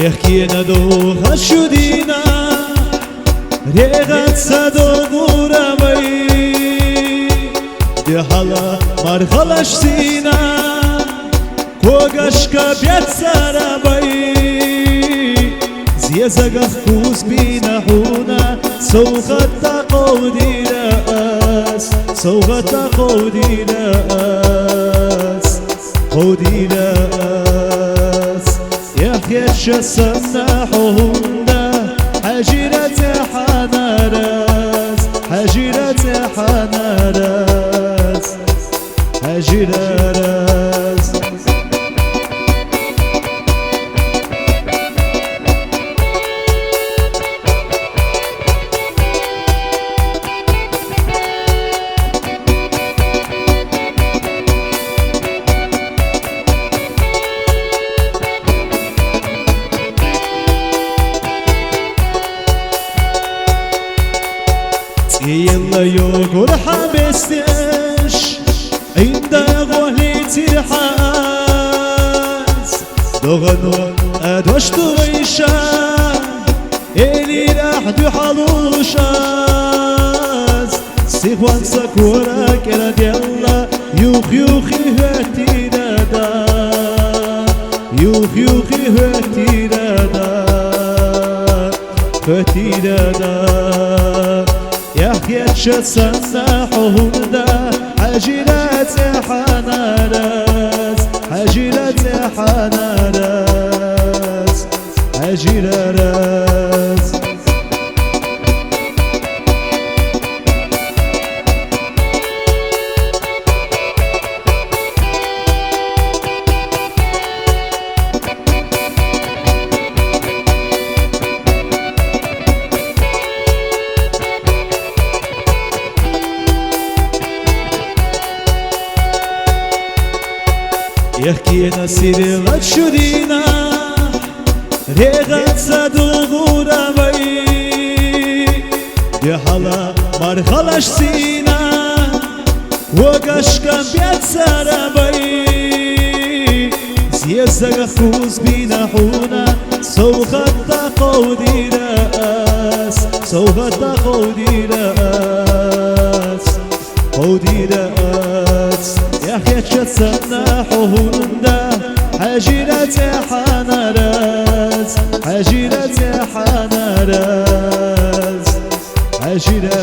يحكينا دوغا شدينا ريغات سادو غورامي دي حالا مرخلش سينا كوغاشكا بيت سارابي زيزاقا فكوز بينا حونا سوغتا قودي راس سوغتا قودي راس قودي راس يحيش السنة حونا حجيرة حناراس حجيرة حناراس حجيرة راس يلا يوغل حبستش عند غولي ترحاس دوغنو ادوش طويشا إلي راح دو حلوشاس سيخوان سكورا كلا ديلا يوخ يوخي هاتي دادا يوخ يوخي هاتي دادا هاتي دادا يحيش السنة حونا حجيرة حناراس حجيرة حناراس حجيرة راس يحكينا سيرغت شدينا ريغت سادو غورامي دي حالا مرخلش سينا وقاشكا بيت سارابي زيزاقا فوز بينا حونا سوغتا قودي راس سوغتا قودي راس قودي راس يحيش السنة حونا حجيرة حناراس حجيرة حناراس حجيرة